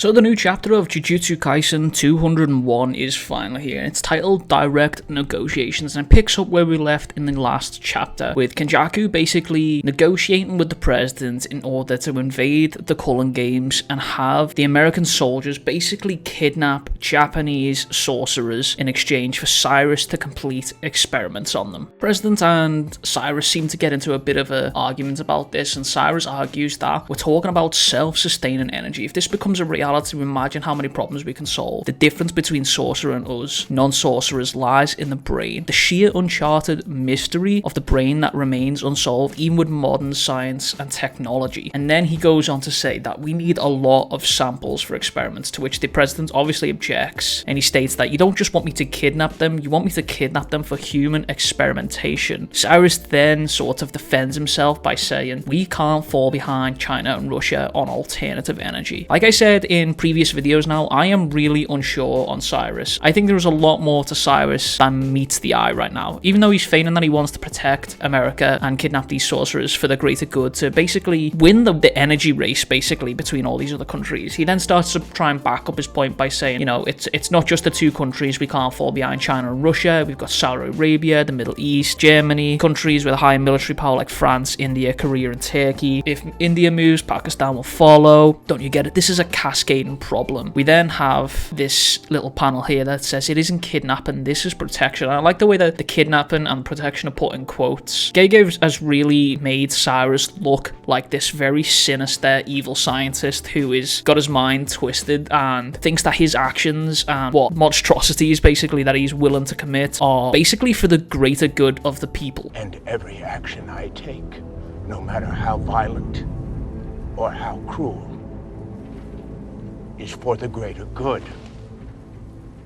So the new chapter of Jujutsu Kaisen 201 is finally here. It's titled Direct Negotiations, and it picks up where we left in the last chapter, with Kenjaku basically negotiating with the president in order to invade the Culling Games and have the American soldiers basically kidnap Japanese sorcerers in exchange for Cyrus to complete experiments on them. President and Cyrus seem to get into a bit of an argument about this, and Cyrus argues that we're talking about self-sustaining energy. If this becomes a reality, imagine how many problems we can solve. The difference between sorcerer and us, non-sorcerers, lies in the brain. The sheer uncharted mystery of the brain that remains unsolved even with modern science and technology. And then he goes on to say that we need a lot of samples for experiments, to which the president obviously objects, and he states that you don't just want me to kidnap them, you want me to kidnap them for human experimentation. Cyrus then sort of defends himself by saying we can't fall behind China and Russia on alternative energy. Like I said in previous videos now, I am really unsure on Cyrus. I think there's a lot more to Cyrus than meets the eye right now. Even though he's feigning that he wants to protect America and kidnap these sorcerers for the greater good to basically win the energy race basically between all these other countries, he then starts to try and back up his point by saying, you know, it's not just the two countries, we can't fall behind China and Russia, we've got Saudi Arabia, the Middle East, Germany, countries with a high military power like France, India, Korea and Turkey. If India moves, Pakistan will follow. Don't you get it? This is a cascading problem. We then have this little panel here that says it isn't kidnapping, this is protection. I like the way that the kidnapping and protection are put in quotes. JJK has really made Cyrus look like this very sinister, evil scientist who has got his mind twisted and thinks that his actions and what monstrosities basically that he's willing to commit are basically for the greater good of the people. And every action I take, no matter how violent or how cruel, is for the greater good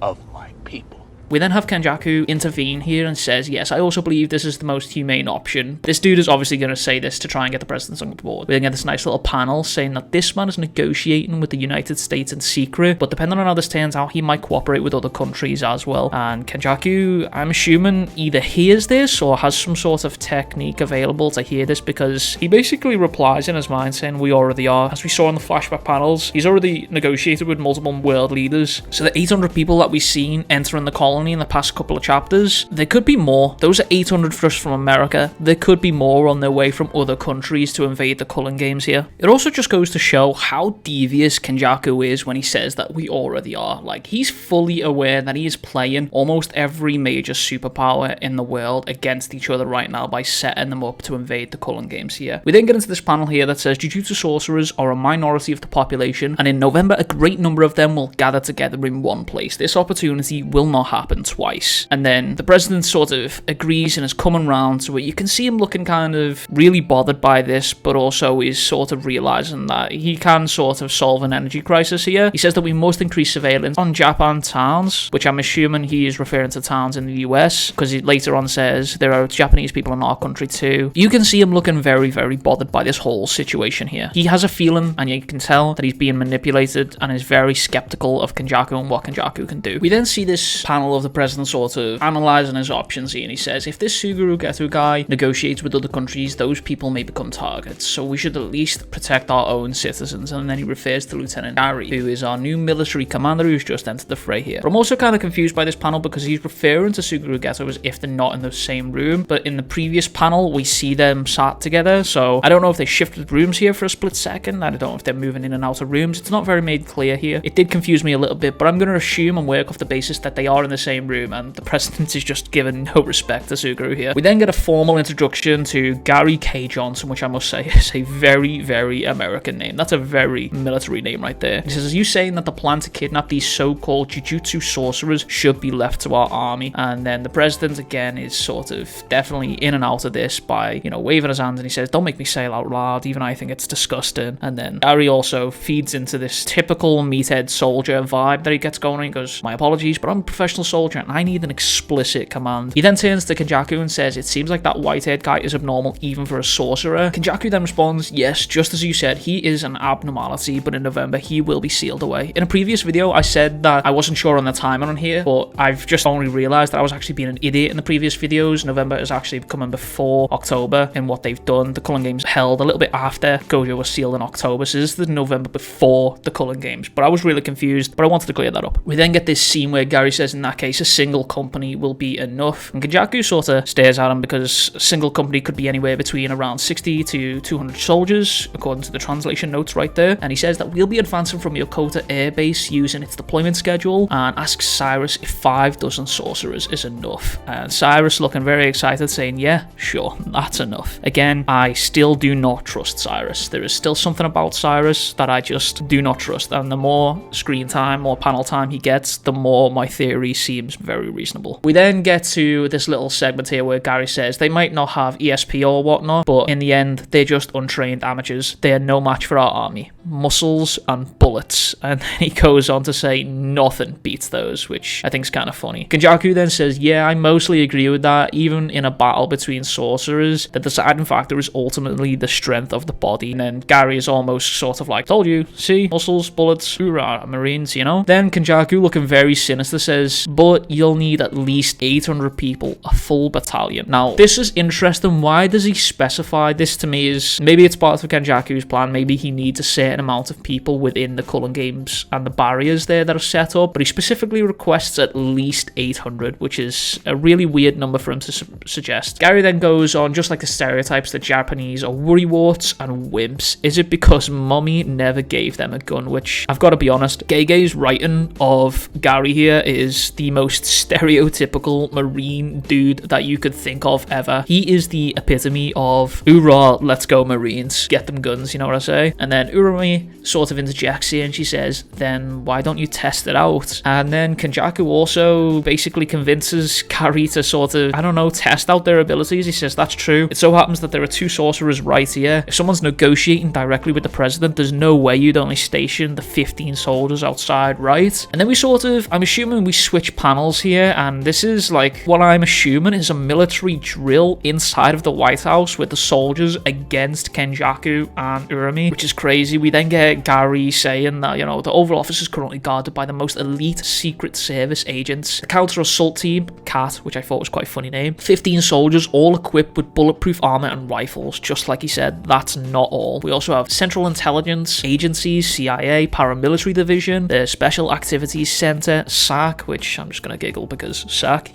of my people. We then have Kenjaku intervene here and says, yes, I also believe this is the most humane option. This dude is obviously going to say this to try and get the president on board. We then get this nice little panel saying that this man is negotiating with the United States in secret, but depending on how this turns out, he might cooperate with other countries as well. And Kenjaku, I'm assuming, either hears this or has some sort of technique available to hear this, because he basically replies in his mind saying, we already are. As we saw in the flashback panels, he's already negotiated with multiple world leaders. So the 800 people that we've seen entering the colony in the past couple of chapters, there could be more. Those are 800 just from America. There could be more on their way from other countries to invade the Culling Games here. It also just goes to show how devious Kenjaku is when he says that we already are. Like, he's fully aware that he is playing almost every major superpower in the world against each other right now by setting them up to invade the Culling Games here. We then get into this panel here that says Jujutsu sorcerers are a minority of the population, and in November a great number of them will gather together in one place. This opportunity will not happen twice. And then the president sort of agrees and is coming round to it. You can see him looking kind of really bothered by this, but also is sort of realizing that he can sort of solve an energy crisis here. He says that we must increase surveillance on Japan towns, which I'm assuming he is referring to towns in the US, because he later on says there are Japanese people in our country too. You can see him looking very, very bothered by this whole situation here. He has a feeling, and you can tell that he's being manipulated and is very skeptical of Kenjaku and what Kenjaku can do. We then see this panel of the president sort of analysing his options here, and he says if this Suguru Geto guy negotiates with other countries, those people may become targets, so we should at least protect our own citizens. And then he refers to Lieutenant Gary, who is our new military commander who's just entered the fray here. But I'm also kind of confused by this panel because he's referring to Suguru Geto as if they're not in the same room, but in the previous panel we see them sat together, so I don't know if they shifted rooms here for a split second. I don't know if they're moving in and out of rooms. It's not very made clear here. It did confuse me a little bit, but I'm going to assume and work off the basis that they are in the same room, and the president is just giving no respect to Suguru here. We then get a formal introduction to Gary K. Johnson, which I must say is a very, very American name. That's a very military name right there. He says, are you saying that the plan to kidnap these so-called Jujutsu sorcerers should be left to our army? And then the president again is sort of definitely in and out of this by, you know, waving his hands, and he says, don't make me say it out loud, even I think it's disgusting. And then Gary also feeds into this typical meathead soldier vibe that he gets going. He goes, my apologies, but I'm a professional soldier soldier, and I need an explicit command. He then turns to Kenjaku and says, it seems like that white-haired guy is abnormal even for a sorcerer. Kenjaku then responds, yes, just as you said, he is an abnormality, but in November he will be sealed away. In a previous video, I said that I wasn't sure on the timing on here, but I've just only realized that I was actually being an idiot in the previous videos. November is actually coming before October in what they've done. The Culling Games held a little bit after Gojo was sealed in October, so this is the November before the Culling Games, but I was really confused, but I wanted to clear that up. We then get this scene where Gary says in that case a single company will be enough, and Kenjaku sort of stares at him because a single company could be anywhere between around 60 to 200 soldiers, according to the translation notes right there, and he says that we'll be advancing from Yokota Air Base using its deployment schedule, and asks Cyrus if 5 dozen sorcerers is enough, and Cyrus looking very excited saying, yeah, sure, that's enough. Again, I still do not trust Cyrus. There is still something about Cyrus that I just do not trust, and the more screen time, more panel time he gets, the more my theory seems very reasonable. We then get to this little segment here where Gary says they might not have ESP or whatnot, but in the end, they're just untrained amateurs. They are no match for our army. Muscles and bullets. And then he goes on to say nothing beats those, which I think is kind of funny. Kenjaku then says, yeah, I mostly agree with that. Even in a battle between sorcerers, the deciding factor is ultimately the strength of the body. And then Gary is almost sort of like, told you, see, muscles, bullets, hoorah, Marines, you know? Then Kenjaku, looking very sinister, says, but you'll need at least 800 people, a full battalion. Now, this is interesting. Why does he specify this? To me is, maybe it's part of Kenjaku's plan, maybe he needs a certain amount of people within the Culling Games and the barriers there that are set up, but he specifically requests at least 800, which is a really weird number for him to suggest. Gary then goes on, just like the stereotypes, the Japanese are worrywarts and wimps. Is it because mommy never gave them a gun? Which, I've got to be honest, Gege's writing of Gary here is the most stereotypical Marine dude that you could think of ever. He is the epitome of, hoorah, let's go Marines, get them guns, you know what I say? And then Urami sort of interjects here and she says, then why don't you test it out? And then Kenjaku also basically convinces Gary to sort of, I don't know, test out their abilities. He says, that's true. It so happens that there are 2 sorcerers right here. If someone's negotiating directly with the president, there's no way you'd only station the 15 soldiers outside, right? And then we sort of, I'm assuming we switch panels here, and this is like, what I'm assuming is a military drill inside of the White House with the soldiers against Kenjaku and Urami, which is crazy. We then get Gary saying that, you know, the Oval Office is currently guarded by the most elite Secret Service agents. The counter assault team, CAT, which I thought was quite a funny name, 15 soldiers all equipped with bulletproof armor and rifles. Just like he said, that's not all. We also have Central Intelligence Agencies, CIA, Paramilitary Division, the Special Activities Center, SAC, which I'm just gonna giggle because SAC,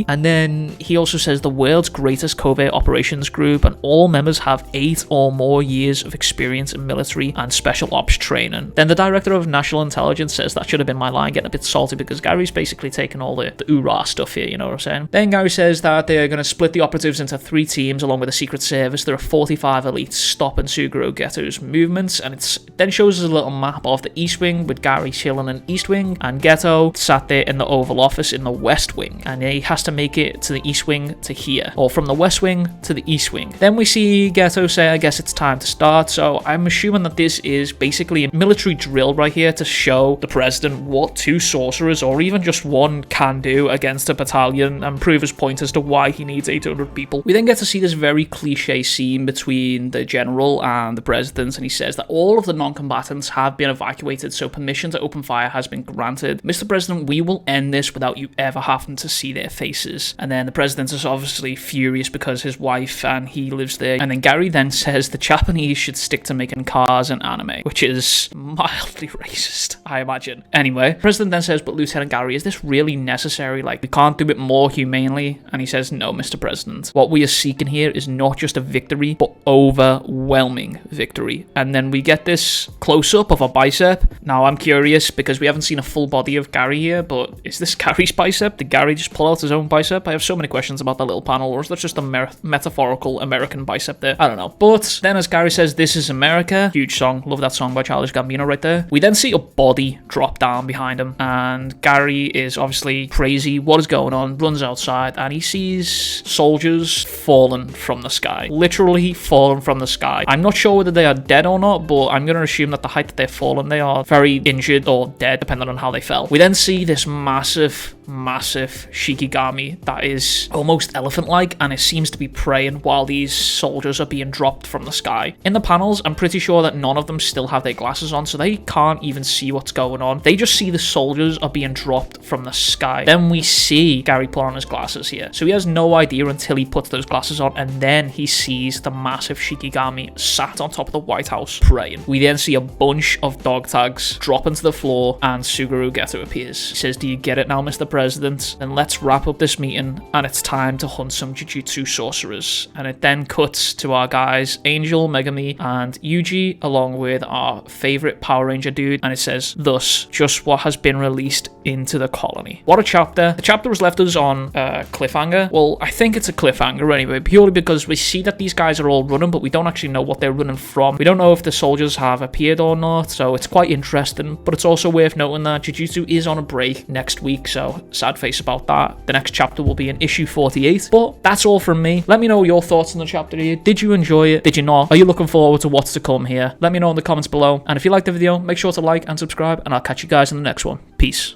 and then he also says the world's greatest covert operations group, and all members have 8 or more years of experience in military and special ops training. Then the Director of National Intelligence says that should have been my line, getting a bit salty because Gary's basically taking all the hoorah stuff here, you know what I'm saying? Then Gary says that they're going to split the operatives into 3 teams along with the Secret Service. There are 45 elites stopping Suguro Ghetto's movements, and it then shows us a little map of the East Wing with Gary chilling in East Wing and Ghetto sat there in the Oval Office in the West Wing, and he has to make it to the East Wing to here, or from the West Wing to the East Wing. Then we see Ghetto say, I guess it's time to start, so I'm assuming that this is basically a military drill right here to show the president what 2 sorcerers, or even just 1, can do against a battalion and prove his point as to why he needs 800 people. We then get to see this very cliche scene between the general and the president, and he says that all of the non-combatants have been evacuated, so permission to open fire has been granted. Mr. President, we will end this without you ever having to see their faces. And then the president is obviously furious because his wife and he lives there. And then Gary then says the Japanese should stick to making cars and anime, which is mildly racist, I imagine. Anyway, the president then says, but Lieutenant Gary, is this really necessary? Like, we can't do it more humanely? And he says, no, Mr. President. What we are seeking here is not just a victory, but overwhelming victory. And then we get this close-up of a bicep. Now, I'm curious because we haven't seen a full body of Gary here, but is this Gary's bicep? Did Gary just pull out his own bicep? I have so many questions about that little panel, or is that just a metaphorical American bicep there? I don't know. But then as Gary says, this is America. Huge song. Love that song by Childish Gambino right there. We then see a body drop down behind him, and Gary is obviously crazy. What is going on? Runs outside, and he sees soldiers fallen from the sky. Literally fallen from the sky. I'm not sure whether they are dead or not, but I'm going to assume that the height that they're fallen, they are very injured or dead, depending on how they fell. We then see this massive massive shikigami that is almost elephant-like, and it seems to be praying while these soldiers are being dropped from the sky. In the panels, I'm pretty sure that none of them still have their glasses on, so they can't even see what's going on. They just see the soldiers are being dropped from the sky. Then we see Gary put on his glasses here. So he has no idea until he puts those glasses on, and then he sees the massive shikigami sat on top of the White House praying. We then see a bunch of dog tags drop into the floor, and Suguru Geto appears. He says, "Do you get it now, Mr. President? Then let's wrap up this meeting, and it's time to hunt some Jujutsu sorcerers." And it then cuts to our guys, Angel, Megami, and Yuji, along with our favorite Power Ranger dude, and it says, "Thus, just what has been released into the colony." What a chapter. The chapter has left us on a cliffhanger. Well, I think it's a cliffhanger anyway, purely because we see that these guys are all running, but we don't actually know what they're running from. We don't know if the soldiers have appeared or not, so it's quite interesting, but it's also worth noting that Jujutsu is on a break next week, so sad face about that. The next chapter will be in issue 48, but that's all from me. Let me know your thoughts on the chapter here. Did you enjoy it? Did you not? Are you looking forward to what's to come here? Let me know in the comments below, and if you liked the video, make sure to like and subscribe, and I'll catch you guys in the next one. Peace.